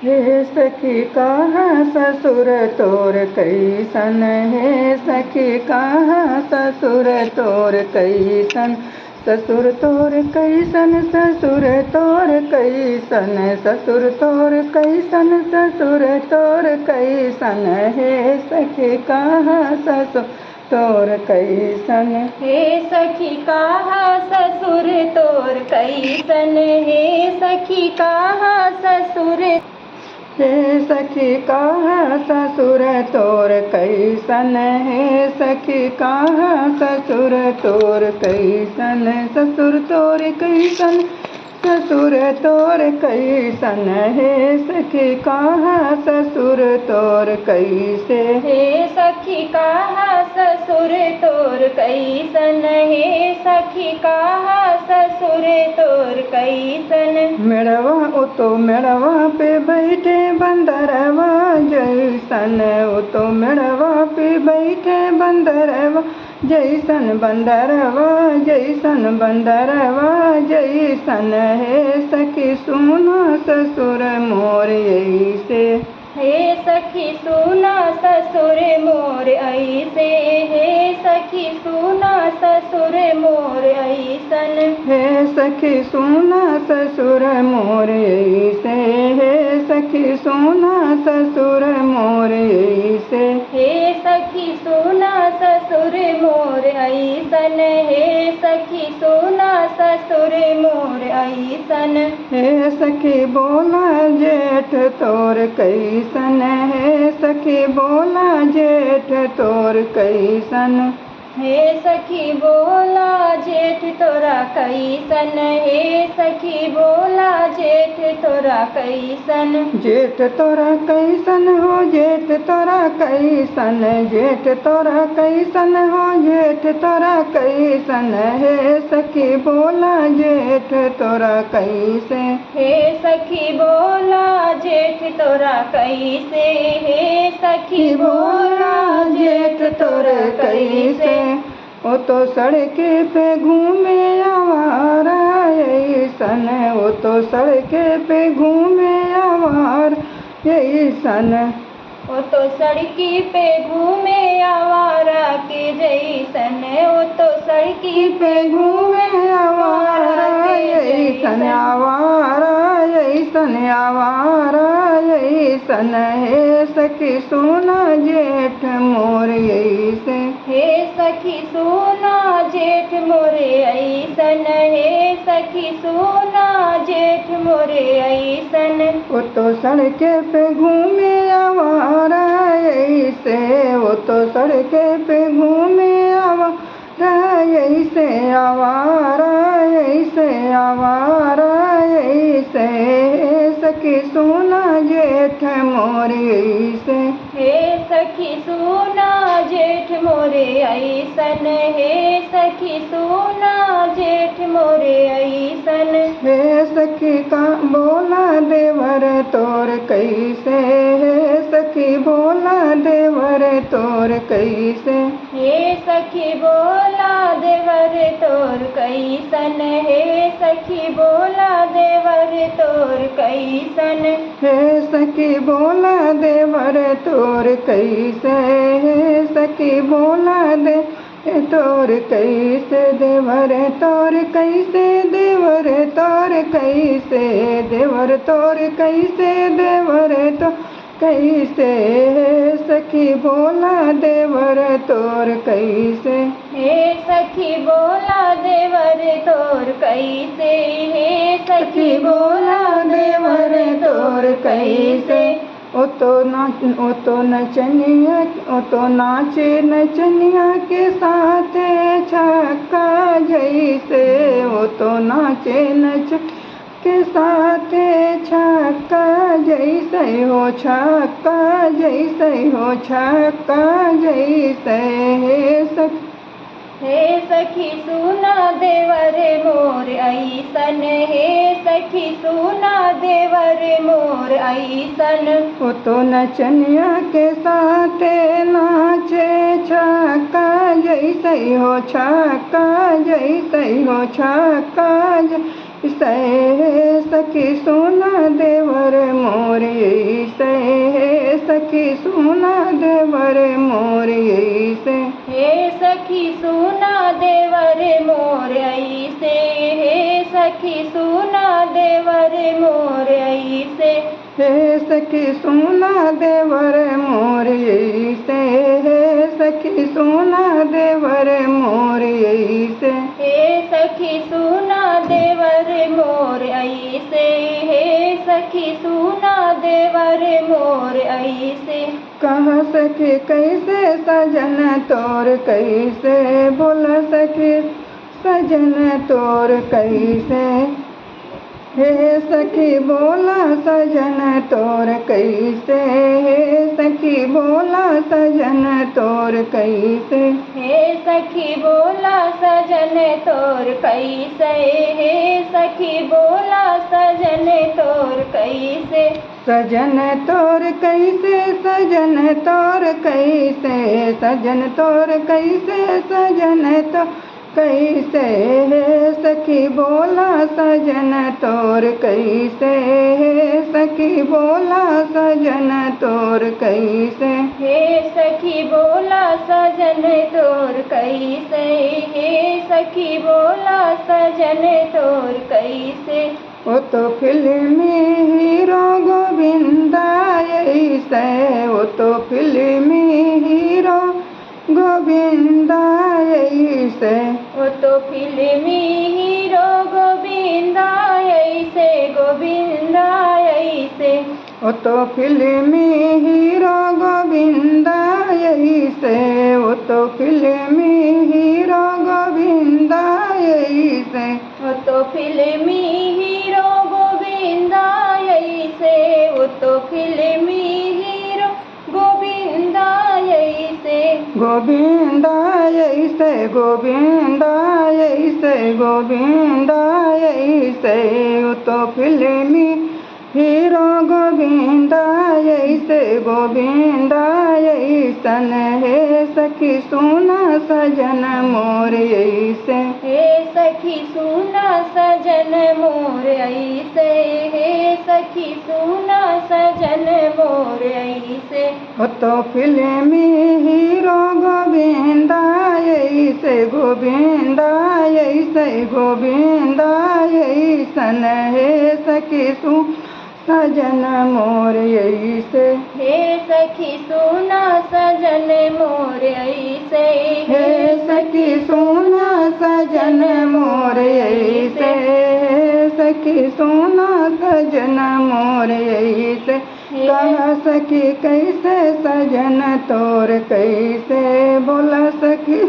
हे सखी कहाँ ससुर तोर कैसन, हे सखी कहाँ ससुर तोर कैसन, ससुर तोर कैसन, ससुर तोर कैसन, ससुर तोर कैसन, ससुर तोर कैसन, हे सखी कहाँ ससुर तोर कैसन, हे सखी कहाँ ससुर तोर कैसन, हे सखी कहाँ ससुर, हे सखी कहाँ ससुर तोर कैसन, हे सखी कहाँ ससुर तोर कैसन, ससुर तोर कैसन, ससुर तोर कैसन, हे सखी कहाँ ससुर तोर कैसे, हे सखी कहाँ ससुर तोर कैसन, हे सखी कहाँ ससुर तोर कैसन, मेड़वा उतो मेड़वा पे बैठे बंदरवा जैसन, उतो मेड़वा पे बैठे बंदरवा जैसन, बंदरवा जैसन, बंदरवा जैसन, हे सखी सुना ससुर मोर ऐसे, हे सखी सुना ससुर मोर ऐसे, हे सखी सुना ससुर मोर ऐसन, हे सखी सुना ससुर मोर ऐसे, हे सखी सुना ससुर मोर ऐसे, हे सखी सुना ससुर मोर ऐसन, हे सखी सुना ससुर मोर ऐसन, हे सखी बोला जेठ तोर कैसन, हे सखी बोला जेठ तोर कैसन, हे सखी बोला जेठ तोरा कैसन, हे सखी बोला जेठ तोरा कैसन, जेठ तोरा कैसन हो, जेठ तोरा कैसन, जेठ तोरा कैसन हो, जेठ तोरा कैसन, हे सखी बोला जेठ तोरा कैसे, हे सखी बोला जेठ तोरा कैसे, हे सखी बोला जेठ तोरा कैसे, ओ तो सड़के पे घूमे आवारा ऐसन, ओ तो सड़के पे घूमे आवार ऐसन, वो तो सड़की पे घूमे आवारा के जैसन, वो तो सड़की पे घूमे आवारा ऐसन, आवारा ऐसन, आवारा ऐसन, हे सखी सोना जेठ मोर ऐसे, हे सखी सोना जेठ मोरे ऐसन, हे सखी सोना जेठ मोरे ऐसन, वो तो सड़के पे घूमे आवारा ऐसे, वो तो सड़के पे घूमे आवारा ऐसे, आवारा ऐसे, आवारा ऐसे, हे सखी सोना जेठ मोर ऐसे, हे सखी सोना जेठ मोरे ऐसन, हे सखी सोना जेठ मोरे ऐसन, हे सखी का बोला देवर तोर कैसे, हे सखी बोला देवर तोर कैसे, हे सखी बोला देवर तोर कैसन, हे सखी बोला देवर तोर कैसन, हे सखी बोला देवर तोर कैसे, हे सखी बोला दे तोर कैसे, देवर तोर कैसे, देवर तोर कैसे, देवर तोर कैसे, देवर तो कैसे, हे सखी बोला देवर तोर कैसे, हे सखी बोला देवर तोर कैसे, हे सखी बोला देवर तोर कैसे, ओ तो नचनिया, ओ तो नाचे नचनिया के साथ छक्का जैसे, ओ तो नाचे नच के साथ छक्का जैसे हो, छक्का जैसे हो, छक्का जैसे, हे सखी, हे सखी सुना देवर मोर ऐसन, हे सखी सुना देवर मोर ऐसन, वो तो नचनिया के साथ नाचे छक्का जैसे हो, छक्का जैसे हो, छक्का जैसे, सखी सुना देवर मोर सखी सुना देवर मोर ऐसे। हे सखी सुना देवर मोर ऐसे, हे सखी सुना देवर मोर ऐसे। हे सखी सुना देवर मोर ऐसे, हे सखी सुना देवर मोर ऐसे। हे सखी सुना देवर मोर ऐसे, हे सखी सुना देवर मोर ऐसे। कह सखी कैसे सजन तोर कैसे, बोल सखी सजन तोर कैसे। हे सखी बोला सजन तोर कैसे, हे सखी बोला सजन तोर कैसे। हे सखी बोला सजन तोर कैसे, हे सखी बोला सजन तोर कैसे। सजन तोर कैसे, सजन तोर कैसे, सजन तोर कैसे, सजन तो कैसे। हे सखी बोला सजन तोर कैसे, हे सखी बोला सजन तोर कैसे। हे सखी बोला सजन तोर कैसे, हे सखी बोला सजन तोर कैसे। वो तो फिल्मी हीरो गोविंदा ऐसे, वो तो फिल्मी हीरो गोविंदा ऐसे। वो तो फिल्मी हीरो गोविंदा ऐसे, गोविंदा ऐसे। वो तो फिल्मी हीरो गोविंदा ऐसे, वो तो फिल्मी हीरो गोविंदा ऐसे। वो तो फिल्मी हीरो गोविंदा ऐसे, वो तो फिल्मी हीरो गोविंदा ऐसे। गोविंदा ऐसे, गोविंदा ऐसे, गोविंदा ऐसे। वो तो फिल्मी हीरो गोविंदा ऐसे, गोविंदा ऐसन। हे सखी सुना सजन मोर ऐसे। हे सखी सुना सजन मोर ऐसे, हे सखी सुना सजन मोर ऐसे। वो तो फिल्मी हीरो गोविंदा ऐसे, गोविंदा ऐसे, गोविंदा ऐसन। हे सखी सजन मोर ऐसे। हे सखी सुना सजन मोर ऐसे, हे सखी सुना सजन मोर ऐसे, हे सखी सुना सजन मोर ऐसे। कह सखी कैसे सजन तोर कैसे, बोला सखी